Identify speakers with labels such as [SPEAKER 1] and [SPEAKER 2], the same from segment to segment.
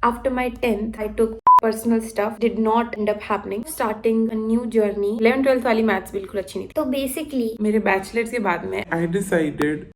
[SPEAKER 1] After my 10th, I took personal stuff, did not end up happening. Starting a new journey. 11th 12th वाली maths बिल्कुल अच्छी नहीं थी, तो basically मेरे बैचलर्स के बाद में I decided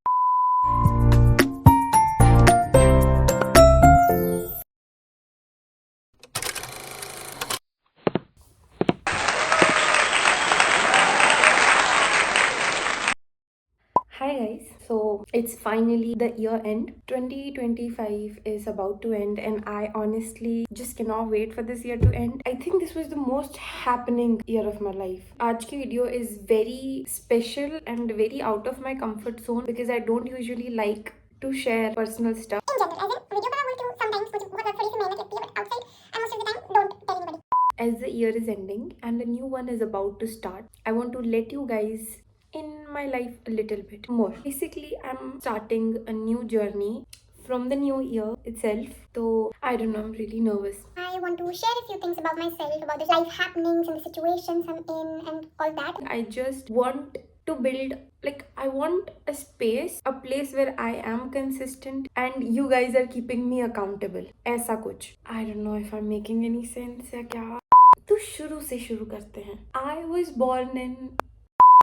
[SPEAKER 1] Hi guys, so it's finally the year end. 2025 is about to end and I honestly just cannot wait for this year to end. I think this was the most happening year of my life. आज की video is very special and very out of my comfort zone because I don't usually like to share personal stuff.
[SPEAKER 2] In general, as in video बना बोलती हूँ sometimes कुछ बहुत थोड़ी सी मेहनत लगती है, but outside and most of the time don't tell anybody.
[SPEAKER 1] As the year is ending and a new one is about to start, I want to let you guys in my life a little bit more. Basically, I'm starting a new journey from the new year itself. So I don't know, I'm really nervous.
[SPEAKER 2] I want to share a few things about myself, about the life happenings and the situations I'm in and all that.
[SPEAKER 1] I just want to build, like, I want a space, a place where I am consistent and you guys are keeping me accountable. ऐसा कुछ. I don't know if I'm making any sense या क्या. तो शुरू से शुरू करते हैं. I was born in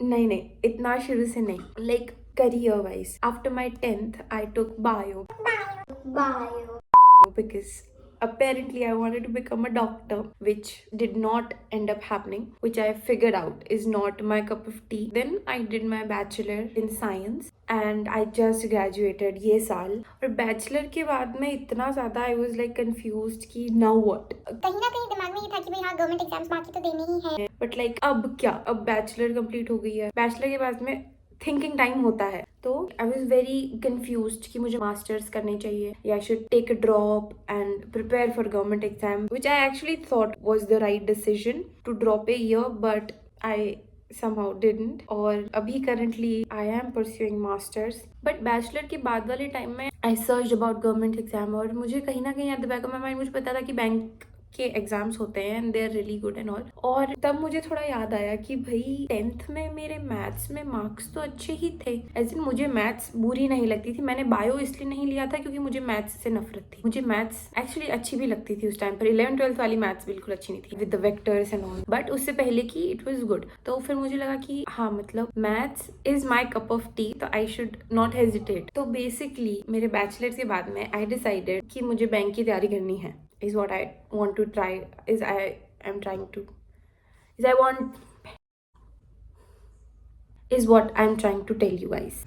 [SPEAKER 1] नहीं इतना शुरू से नहीं, like career wise. After my 10th, I took bio because apparently I wanted to become a doctor, which did not end up happening, which I figured out is not my cup of tea. Then I did my bachelor in science and I just graduated ये साल. और bachelor के बाद में इतना ज़्यादा I was like confused कि now what?
[SPEAKER 2] कहीं ना कहीं दिमाग में ये था कि भाई हाँ गवर्नमेंट एग्जाम्स बाकी तो देने ही है.
[SPEAKER 1] But like अब क्या? अब bachelor complete हो गई है. Bachelor के बाद में थिंकिंग टाइम होता है, तो आई वॉज वेरी कन्फ्यूज कि मुझे मास्टर्स करनी चाहिए या I should take a drop and prepare for government exam, which I actually thought was the right decision to drop a year, but I somehow didn't. और अभी currently I am pursuing masters, but bachelor के बाद वाले time में I searched about government exam और मुझे कहीं ना कहीं at the back of my mind मुझे पता था कि बैंक के एग्जाम्स होते हैं and they are really good and all. और तब मुझे थोड़ा याद आया कि भाई 10th में मेरे मैथ्स में मार्क्स तो अच्छे ही थे, एज इन मुझे मैथ्स बुरी नहीं लगती थी. मैंने बायो इसलिए नहीं लिया था क्योंकि मुझे मैथ्स से नफरत थी. मुझे मैथ्स एक्चुअली अच्छी भी लगती थी उस टाइम पर. 11th 12th वाली मैथ्स बिल्कुल अच्छी नहीं थी with the vectors and all, but उससे पहले की इट वॉज गुड. तो फिर मुझे लगा कि हाँ मतलब maths is my cup of T, तो आई शुड नॉट हेजिटेट. तो बेसिकली मेरे बैचलर के बाद में आई डिसाइडेड कि मुझे बैंक की तैयारी करनी है. Is what I want to try, is I am trying to, is I want, is what I'm trying to tell you guys.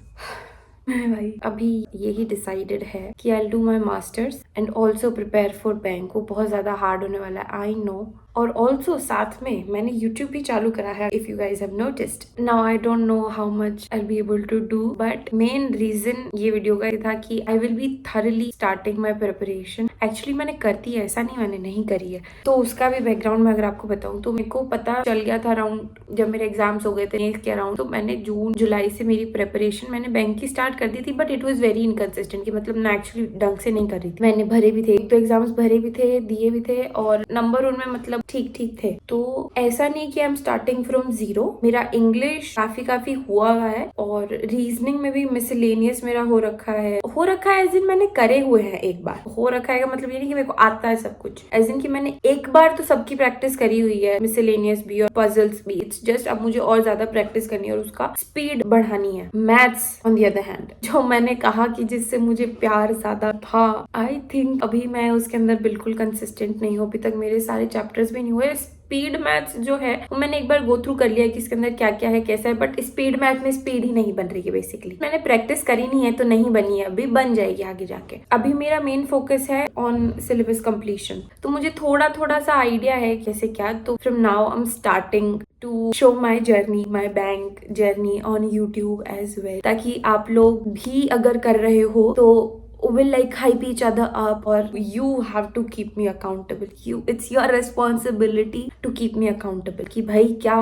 [SPEAKER 1] भाई अभी यही डिसाइडेड है कि I do my masters and also prepare for bank. वो बहुत ज़्यादा hard होने वाला है, आई नो. और ऑल्सो साथ में मैंने यूट्यूब भी चालू करा है, if you guys have noticed. Now I don't know how much I be able to do, but main reason ये वीडियो का था कि I will be thoroughly starting my preparation. Actually मैंने करती है, ऐसा नहीं मैंने नहीं करी है, तो उसका भी बैकग्राउंड में अगर आपको बताऊं तो मेरे को पता चल गया था अराउंड जब मेरे एग्जाम्स हो गए थे के अराउंड, तो मैंने जून जुलाई से मेरी प्रिपरेशन मैंने बैंक की स्टार्ट कर दी थी, but it was very inconsistent कि मतलब मैं एक्चुअली ढंग से नहीं कर रही थी. मैंने भरे भी थे, तो एग्जाम्स भरे भी थे, दिए भी थे और नंबर उनमें मतलब ठीक ठीक थे. तो ऐसा नहीं कि आई एम स्टार्टिंग फ्रॉम जीरो. मेरा इंग्लिश काफी हुआ है और रीजनिंग में भी मिसलेनियस मेरा हो रखा है एज इन मैंने करे हुए हैं. एक बार हो रखा है का मतलब ये नहीं कि मेरे को आता है सब कुछ, एज इन कि मैंने एक बार तो सबकी प्रैक्टिस करी हुई है, मिसलेनियस भी और पजल्स भी. इट्स जस्ट अब मुझे और ज्यादा प्रैक्टिस करनी है और उसका स्पीड बढ़ानी है. Maths on the other hand, जो मैंने कहा कि जिससे मुझे प्यार ज्यादा था, आई थिंक अभी मैं उसके अंदर बिल्कुल कंसिस्टेंट नहीं हूँ. अभी तक मेरे सारे चैप्टर्स भी नहीं हुए. स्पीड मैथ्स जो है वो मैंने एक बार गो थ्रू कर लिया कि इसके अंदर क्या क्या है कैसा है, बट स्पीड मैथ में स्पीड ही नहीं बन रही है. बेसिकली मैंने प्रैक्टिस करी नहीं है तो नहीं बनी है, अभी बन जाएगी आगे जाके. अभी मेरा मेन फोकस है ऑन सिलेबस कंप्लीशन, तो मुझे थोड़ा सा आइडिया है कैसे क्या. तो from now I am starting to show my journey, my bank journey on YouTube as well, ताकि आप लोग भी अगर कर रहे हो तो will like hype each other up, or you have to keep me accountable. It's your responsibility to keep me accountable कि भाई क्या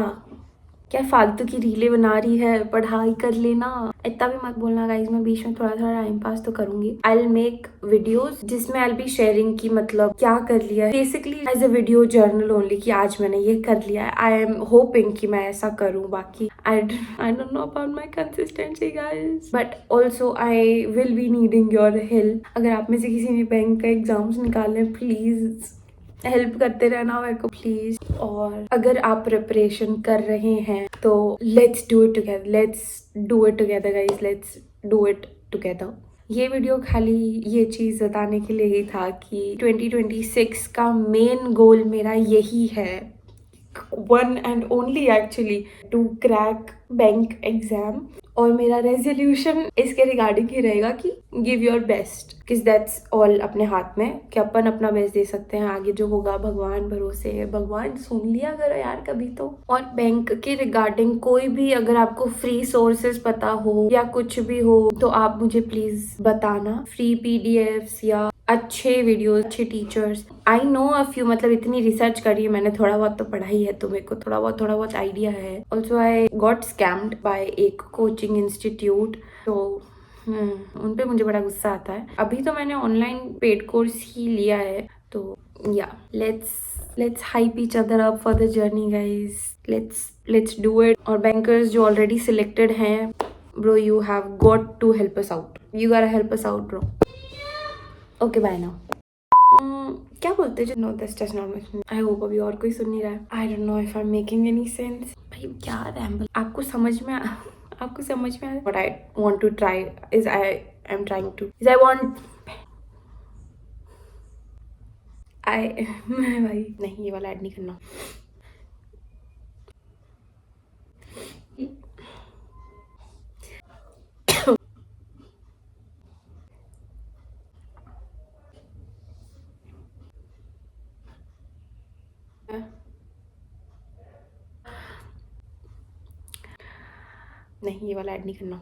[SPEAKER 1] क्या फालतू की रीलें बना रही है, पढ़ाई कर लेना। इतना भी मत बोलना गाइज, मैं बीच में थोड़ा थोड़ा टाइम पास तो करूंगी। आई विल मेक वीडियोस जिसमें आई विल बी शेयरिंग की मतलब क्या कर लिया है, basically as a video journal only कि आज मैंने ये कर लिया है। आई एम होपिंग कि मैं ऐसा करूं। बाकी I don't know about my consistency guys, but also I will be needing your help. अगर आप में से किसी ने बैंक का एग्जाम्स निकाले, प्लीज हेल्प करते रहना मेरे को प्लीज। और अगर आप प्रिपरेशन कर रहे हैं तो let's do it together, let's do it together guys, let's do it together. ये वीडियो खाली ये चीज़ बताने के लिए ही था कि 2026 का मेन गोल मेरा यही है, one and only actually, to crack bank exam. और मेरा रेजोल्यूशन इसके रिगार्डिंग ही रहेगा कि गिव योर बेस्ट, किस दैट्स ऑल अपने हाथ में, कि अपन अपना बेस्ट दे सकते हैं। आगे जो होगा भगवान भरोसे है, भगवान सुन लिया करो यार कभी तो। और बैंक के रिगार्डिंग कोई भी अगर आपको फ्री सोर्सेज पता हो या कुछ भी हो तो आप मुझे प्लीज बताना। फ्री पीडीएफ्स या अच्छे वीडियोस, अच्छे teachers. I know a few, मतलब इतनी रिसर्च करी है मैंने, थोड़ा बहुत तो पढ़ा ही है तो मेरे को थोड़ा बहुत आइडिया है। Also I got scammed by एक कोचिंग इंस्टीट्यूट, तो उन पे मुझे बड़ा गुस्सा आता है। अभी तो मैंने ऑनलाइन पेड कोर्स ही लिया है, तो या let's hype each other up for the journey guys, let's do it. और बैंकर्स जो ऑलरेडी सिलेक्टेड हैं, bro you have got to help us out, you gotta help us out bro. Okay bye now. क्या बोलते हैं, no this does not make sense. I hope अभी और कोई सुन नहीं रहा है। I don't know if I am making any sense. भाई क्या रैम्बल, आपको समझ में आ what I want to try is I am trying to is I want I भाई नहीं, ये वाला ऐड नहीं करना। नहीं, ये वाला ऐड नहीं करना।